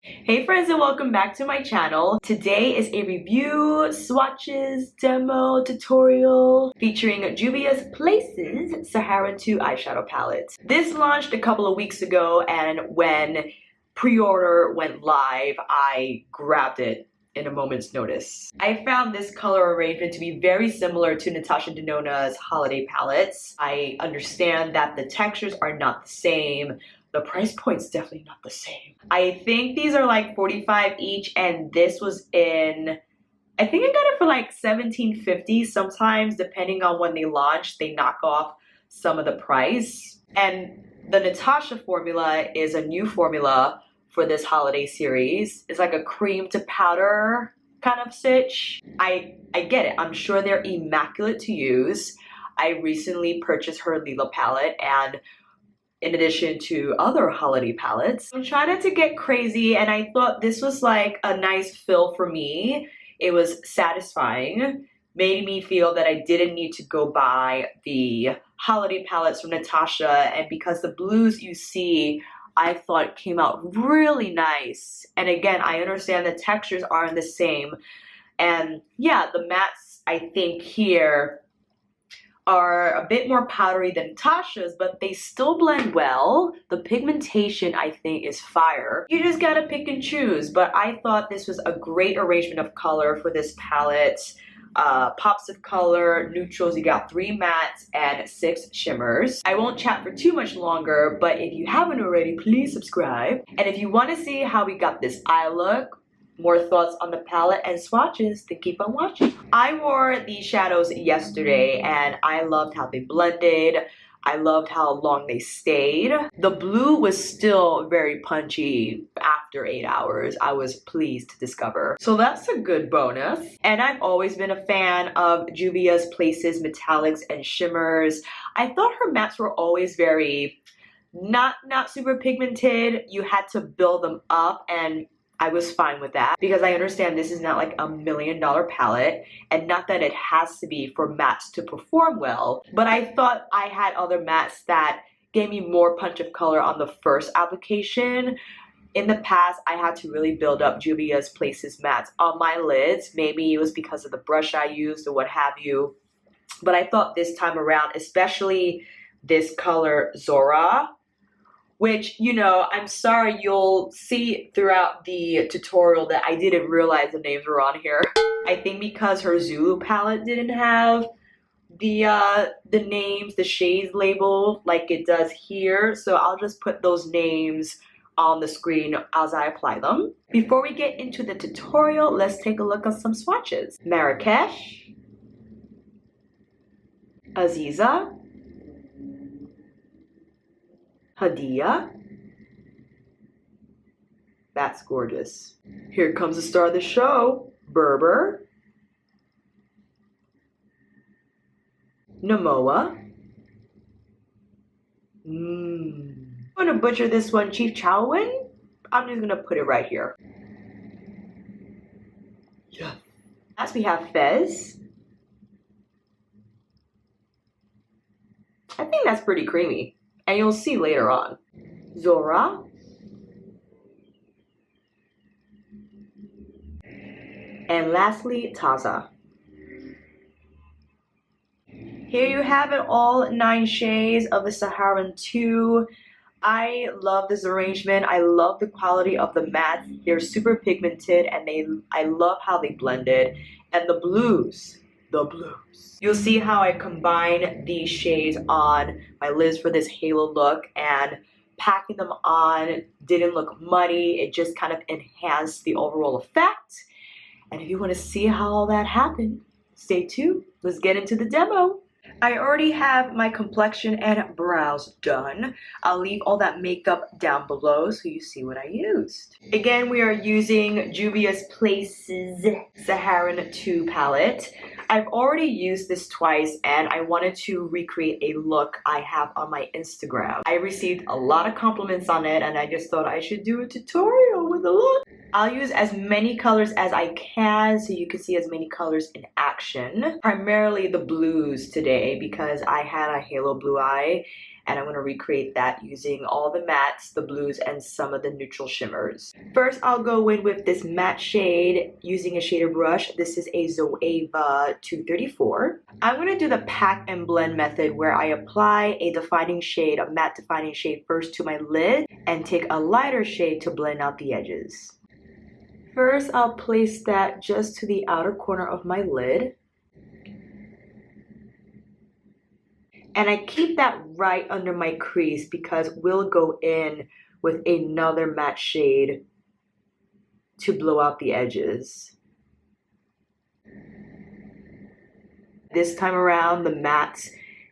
Hey friends, and welcome back to my channel. Today is a review, swatches, demo, tutorial featuring Juvia's Places SAHARAN 2 eyeshadow palette. This launched a couple of weeks ago, and when pre-order went live, I grabbed it in a moment's notice. I found this color arrangement to be very similar to Natasha Denona's holiday palettes. I understand that the textures are not the same. The price point's definitely not the same. I think these are like $45 each, and this was in, I think I got it for like $17.50. Sometimes, depending on when they launch, they knock off some of the price. And the Natasha formula is a new formula for this holiday series. It's like a cream to powder kind of stitch. I get it. I'm sure they're immaculate to use. I recently purchased her Lila palette, and in addition to other holiday palettes, I'm trying not to get crazy, and I thought this was like a nice fill for me. It was satisfying, made me feel that I didn't need to go buy the holiday palettes from Natasha, and because the blues you see, I thought came out really nice. And again, I understand the textures aren't the same, and yeah, the mattes I think here are a bit more powdery than Natasha's, but they still blend well. The pigmentation, I think, is fire. You just gotta pick and choose, but I thought this was a great arrangement of color for this palette. Pops of color, neutrals, you got 3 mattes and 6 shimmers. I won't chat for too much longer, but if you haven't already, please subscribe. And if you want to see how we got this eye look, more thoughts on the palette and swatches, then keep on watching. I wore these shadows yesterday and I loved how they blended. I loved how long they stayed. The blue was still very punchy after 8 hours. I was pleased to discover. So that's a good bonus. And I've always been a fan of Juvia's Places metallics and shimmers. I thought her mattes were always very not super pigmented. You had to build them up, and I was fine with that because I understand this is not like a $1 million palette, and not that it has to be for mattes to perform well, but I thought I had other mattes that gave me more punch of color on the first application. In the past, I had to really build up Juvia's Places mattes on my lids. Maybe it was because of the brush I used or what have you, but I thought this time around, especially this color Zora, which, you know, I'm sorry, you'll see throughout the tutorial that I didn't realize the names were on here. I think because her Zulu palette didn't have the names, the shades label like it does here, so I'll just put those names on the screen as I apply them. Before we get into the tutorial, let's take a look at some swatches. Marrakesh, Aziza, Hadia. That's gorgeous. Here comes the star of the show, Berber, Namoa. I'm gonna butcher this one, Chief Chowin. I'm just gonna put it right here. Yeah. Last we have Fez. I think that's pretty creamy, and you'll see later on. Zora. And lastly, Taza. Here you have it, all 9 shades of the SAHARAN 2. I love this arrangement. I love the quality of the mattes. They're super pigmented, and I love how they blended. And the blues. You'll see how I combine these shades on my lids for this halo look, and packing them on didn't look muddy. It just kind of enhanced the overall effect. And if you want to see how all that happened, stay tuned. Let's get into the demo. I already have my complexion and brows done. I'll leave all that makeup down below so you see what I used. Again, we are using Juvia's Places SAHARAN 2 palette. I've already used this twice, and I wanted to recreate a look I have on my Instagram. I received a lot of compliments on it, and I just thought I should do a tutorial with a look. I'll use as many colors as I can so you can see as many colors in action. Primarily the blues today because I had a halo blue eye, and I'm going to recreate that using all the mattes, the blues, and some of the neutral shimmers. First, I'll go in with this matte shade using a shader brush. This is a Zoeva 234. I'm going to do the pack and blend method where I apply a defining shade, a matte defining shade first to my lid and take a lighter shade to blend out the edges. First, I'll place that just to the outer corner of my lid. And I keep that right under my crease because we'll go in with another matte shade to blow out the edges. This time around, the mattes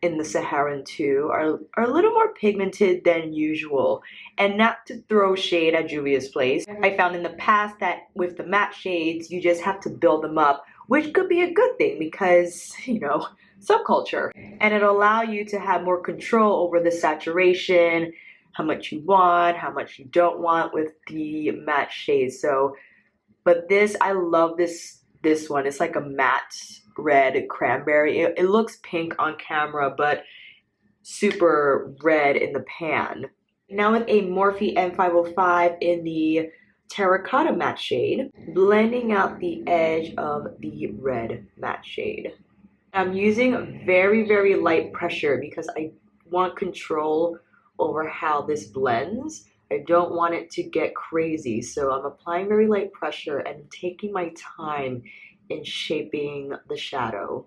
in the SAHARAN 2 are a little more pigmented than usual. And not to throw shade at Juvia's Place, I found in the past that with the matte shades, you just have to build them up, which could be a good thing because, you know, subculture. And it'll allow you to have more control over the saturation, how much you want, how much you don't want with the matte shades. So, but this, I love this one. It's like a matte red cranberry. It looks pink on camera, but super red in the pan. Now with a Morphe M505 in the terracotta matte shade, blending out the edge of the red matte shade. I'm using very, very light pressure because I want control over how this blends. I don't want it to get crazy, so I'm applying very light pressure and taking my time in shaping the shadow.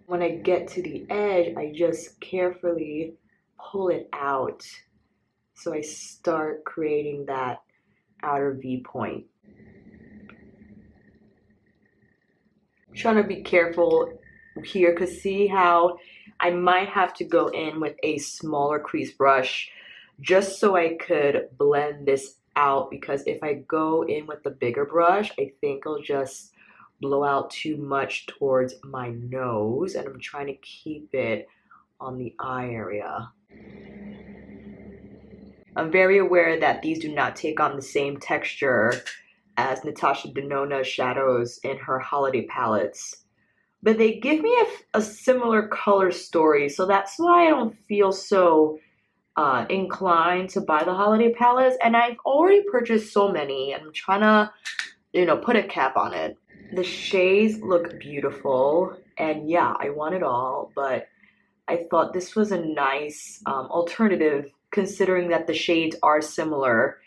When I get to the edge, I just carefully pull it out so I start creating that outer V point. I'm trying to be careful here because see how I might have to go in with a smaller crease brush just so I could blend this out, because if I go in with the bigger brush, I think I'll just blow out too much towards my nose, and I'm trying to keep it on the eye area. I'm very aware that these do not take on the same texture as Natasha Denona's shadows in her holiday palettes, but they give me a similar color story, so that's why I don't feel so inclined to buy the holiday palettes. And I've already purchased so many, and I'm trying to, you know, put a cap on it. The shades look beautiful, and yeah, I want it all, but I thought this was a nice alternative considering that the shades are similar,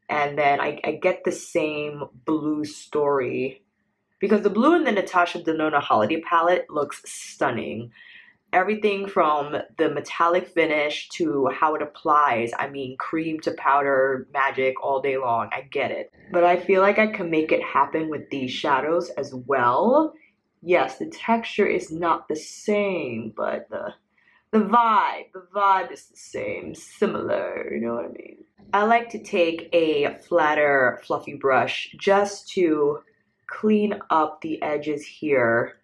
and then I get the same blue story because the blue in the Natasha Denona holiday palette looks stunning. Everything from the metallic finish to how it applies. I mean, cream to powder, magic all day long. I get it. But I feel like I can make it happen with these shadows as well. Yes, the texture is not the same, but the vibe is the same, similar, you know what I mean? I like to take a flatter, fluffy brush just to clean up the edges here.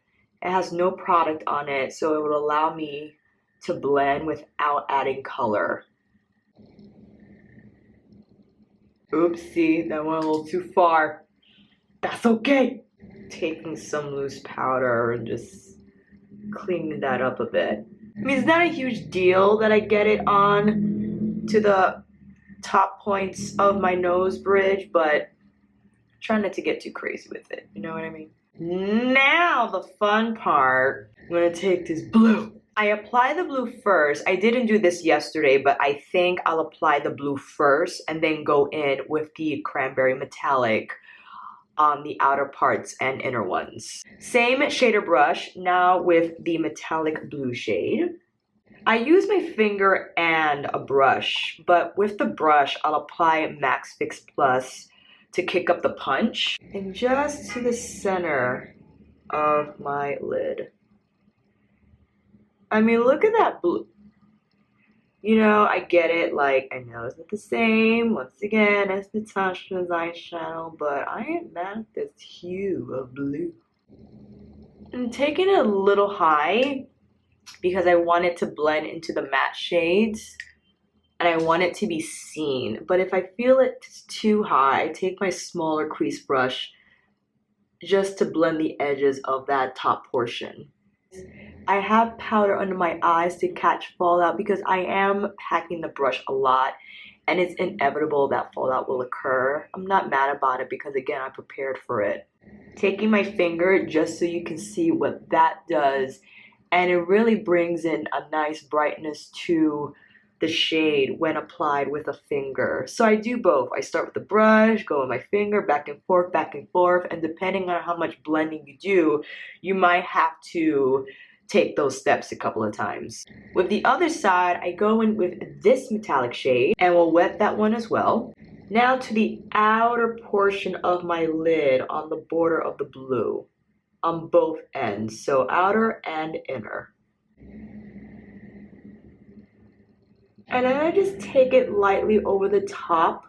It has no product on it, so it would allow me to blend without adding color. Oopsie, that went a little too far. That's okay. Taking some loose powder and just cleaning that up a bit. I mean, it's not a huge deal that I get it on to the top points of my nose bridge, but try not to get too crazy with it, you know what I mean? Now the fun part, I'm gonna take this blue. I apply the blue first. I didn't do this yesterday, but I think I'll apply the blue first and then go in with the cranberry metallic on the outer parts and inner ones. Same shader brush, now with the metallic blue shade. I use my finger and a brush, but with the brush, I'll apply Max Fix Plus to kick up the punch, and just to the center of my lid. I mean, look at that blue. You know, I get it, like, I know it's not the same, once again, as Natasha's eyeshadow, but I ain't mad at this hue of blue. I'm taking it a little high because I want it to blend into the matte shades, and I want it to be seen. But if I feel it's too high, I take my smaller crease brush just to blend the edges of that top portion. I have powder under my eyes to catch fallout because I am packing the brush a lot and it's inevitable that fallout will occur. I'm not mad about it because again, I prepared for it. Taking my finger just so you can see what that does, and it really brings in a nice brightness to the shade when applied with a finger. So I do both. I start with the brush, go with my finger, back and forth, and depending on how much blending you do, you might have to take those steps a couple of times. With the other side, I go in with this metallic shade and we'll wet that one as well. Now to the outer portion of my lid on the border of the blue on both ends, so outer and inner. And then I just take it lightly over the top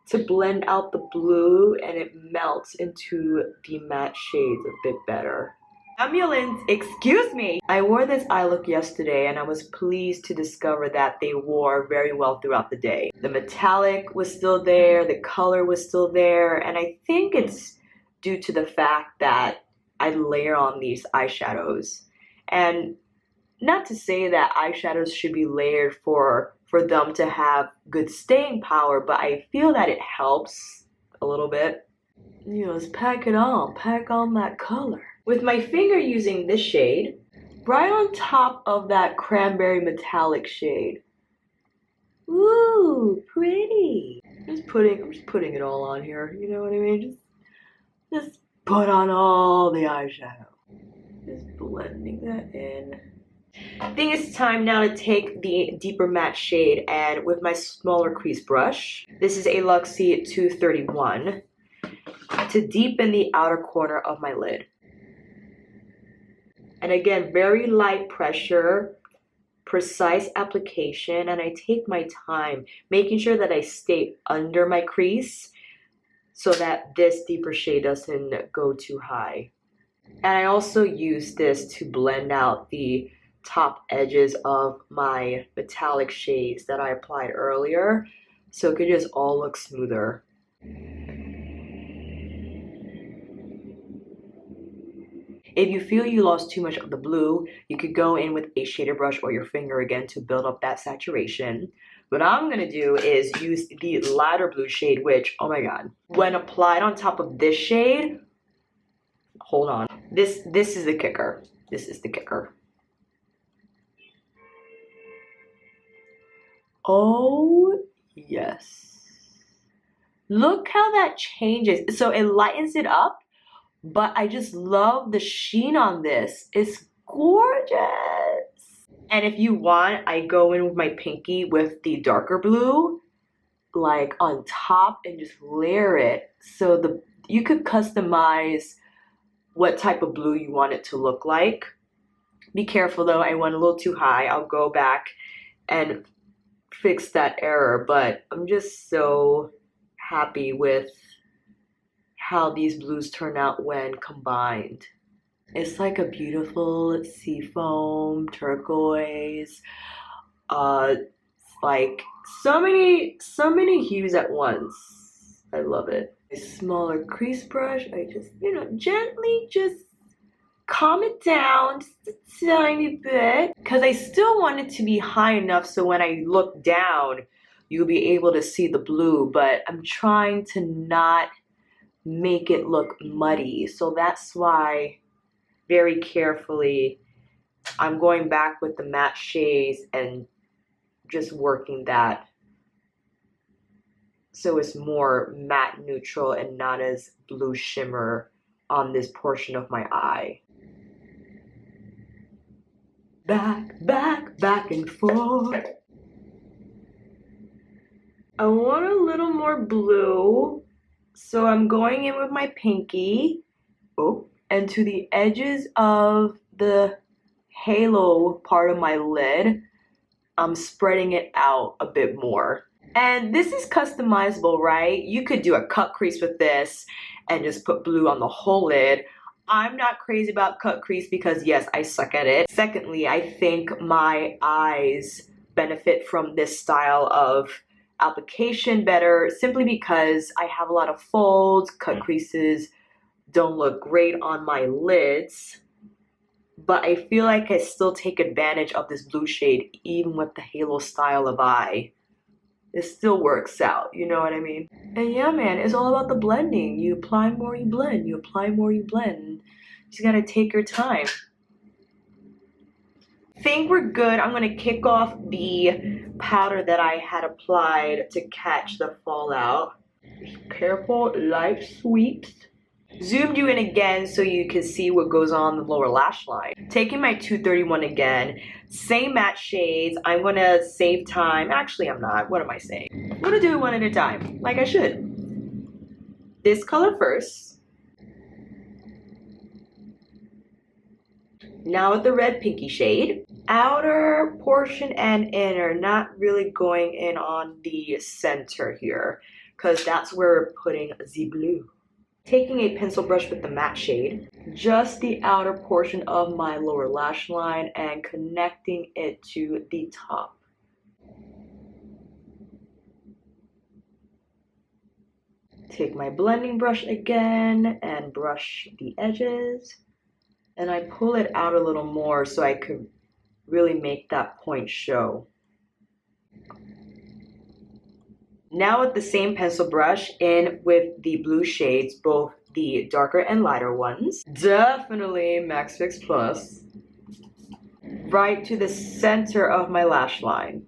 to blend out the blue and it melts into the matte shades a bit better. Ambulance, excuse me! I wore this eye look yesterday and I was pleased to discover that they wore very well throughout the day. The metallic was still there, the color was still there, and I think it's due to the fact that I layer on these eyeshadows. And not to say that eyeshadows should be layered for them to have good staying power, but I feel that it helps a little bit. You know, just pack on that color. With my finger using this shade, right on top of that cranberry metallic shade. Ooh, pretty. I'm just putting it all on here, you know what I mean? Just put on all the eyeshadow. Just blending that in. I think it's time now to take the deeper matte shade, and with my smaller crease brush, this is a Luxie 231, to deepen the outer corner of my lid. And again, very light pressure, precise application, and I take my time, making sure that I stay under my crease so that this deeper shade doesn't go too high. And I also use this to blend out the top edges of my metallic shades that I applied earlier, so it could just all look smoother. If you feel you lost too much of the blue, you could go in with a shader brush or your finger again to build up that saturation. What I'm going to do is use the lighter blue shade, which, oh my god, when applied on top of this shade, hold on, this is the kicker. This is the kicker. Oh, yes. Look how that changes. So it lightens it up, but I just love the sheen on this. It's gorgeous. And if you want, I go in with my pinky with the darker blue, like on top, and just layer it. So you could customize what type of blue you want it to look like. Be careful though, I went a little too high. I'll go back and fix that error, but I'm just so happy with how these blues turn out when combined. It's like a beautiful seafoam, turquoise, like so many hues at once. I love it. A smaller crease brush, I just, you know, gently just calm it down just a tiny bit, because I still want it to be high enough so when I look down, you'll be able to see the blue, but I'm trying to not make it look muddy. So that's why very carefully I'm going back with the matte shades and just working that so it's more matte neutral and not as blue shimmer on this portion of my eye. Back and forth. I want a little more blue, so I'm going in with my pinky, and to the edges of the halo part of my lid, I'm spreading it out a bit more. And this is customizable, right? You could do a cut crease with this and just put blue on the whole lid. I'm not crazy about cut crease because yes, I suck at it. Secondly, I think my eyes benefit from this style of application better simply because I have a lot of folds. Cut creases don't look great on my lids, but I feel like I still take advantage of this blue shade even with the halo style of eye. It still works out, you know what I mean? And yeah, man, it's all about the blending. You apply more, you blend. You apply more, you blend. You just gotta take your time. Think we're good. I'm gonna kick off the powder that I had applied to catch the fallout. Careful, light sweeps. Zoomed you in again so you can see what goes on the lower lash line. Taking my 231 again, same matte shades. I'm gonna save time. Actually, I'm not. What am I saying? I'm gonna do it one at a time, like I should. This color first. Now with the red pinky shade. Outer portion and inner, not really going in on the center here, because that's where we're putting the blue. Taking a pencil brush with the matte shade, just the outer portion of my lower lash line and connecting it to the top. Take my blending brush again and brush the edges, and I pull it out a little more so I could really make that point show. Now with the same pencil brush in with the blue shades, both the darker and lighter ones. Definitely Max Fix Plus. Right to the center of my lash line.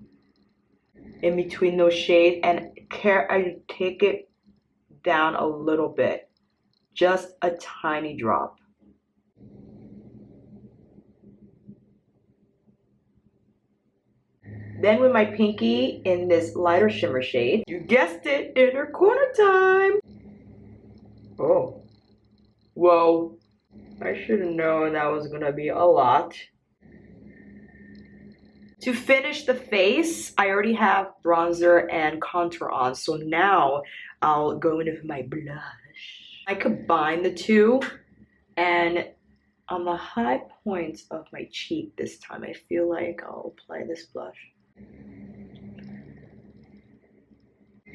In between those shades, and I take it down a little bit. Just a tiny drop. Then with my pinky in this lighter shimmer shade, you guessed it, inner corner time. Oh, whoa, I should have known that was gonna be a lot. To finish the face, I already have bronzer and contour on, so now I'll go in with my blush. I combine the two, and on the high points of my cheek this time, I feel like I'll apply this blush.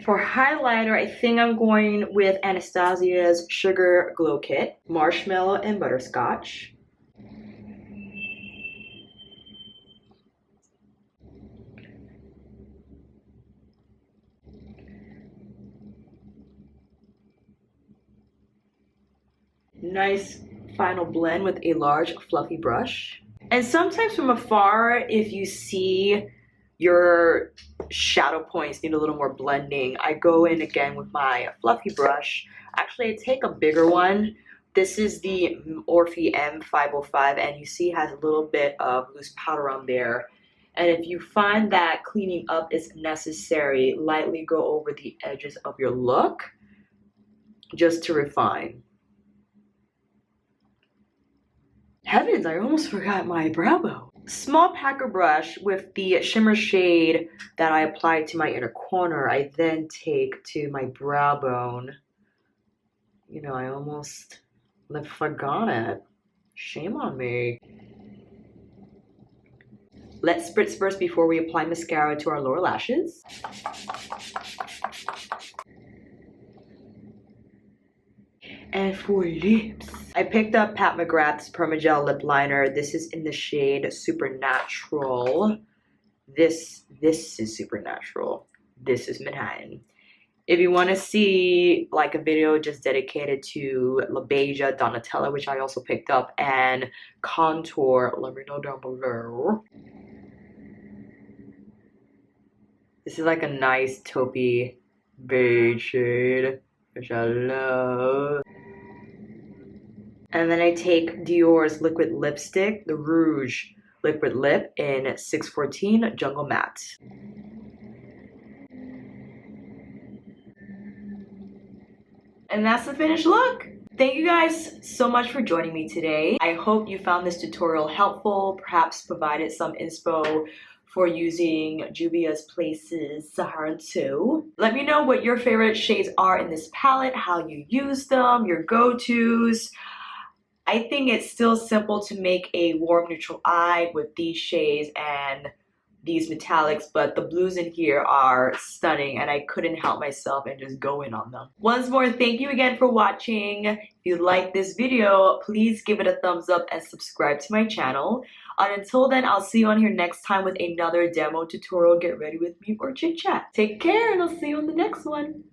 For highlighter, I think I'm going with Anastasia's Sugar Glow Kit, Marshmallow and Butterscotch. Nice final blend with a large fluffy brush. And sometimes from afar, if you see your shadow points need a little more blending, I go in again with my fluffy brush. Actually, I take a bigger one. This is the Morphe M505, and you see it has a little bit of loose powder on there. And if you find that cleaning up is necessary, lightly go over the edges of your look just to refine. Heavens, I almost forgot my brow bone. Small packer brush with the shimmer shade that I applied to my inner corner, I then take to my brow bone. You know, I almost forgot it. Shame on me. Let's spritz first before we apply mascara to our lower lashes. And for lips, I picked up Pat McGrath's Permagel Lip Liner. This is in the shade Supernatural. This is Supernatural. This is Manhattan. If you want to see like a video just dedicated to La Beija, Donatella, which I also picked up, and contour, let me know down below. This is like a nice taupey beige shade, which I love. And then I take Dior's liquid lipstick, the Rouge Liquid Lip in 614 Jungle Matte. And that's the finished look. Thank you guys so much for joining me today. I hope you found this tutorial helpful, perhaps provided some inspo for using Juvia's Place's SAHARAN 2. Let me know what your favorite shades are in this palette, how you use them, your go-tos. I think it's still simple to make a warm neutral eye with these shades and these metallics, but the blues in here are stunning and I couldn't help myself and just go in on them. Once more, thank you again for watching. If you like this video, please give it a thumbs up and subscribe to my channel. And until then, I'll see you on here next time with another demo tutorial. Get ready with me for chit chat. Take care and I'll see you on the next one.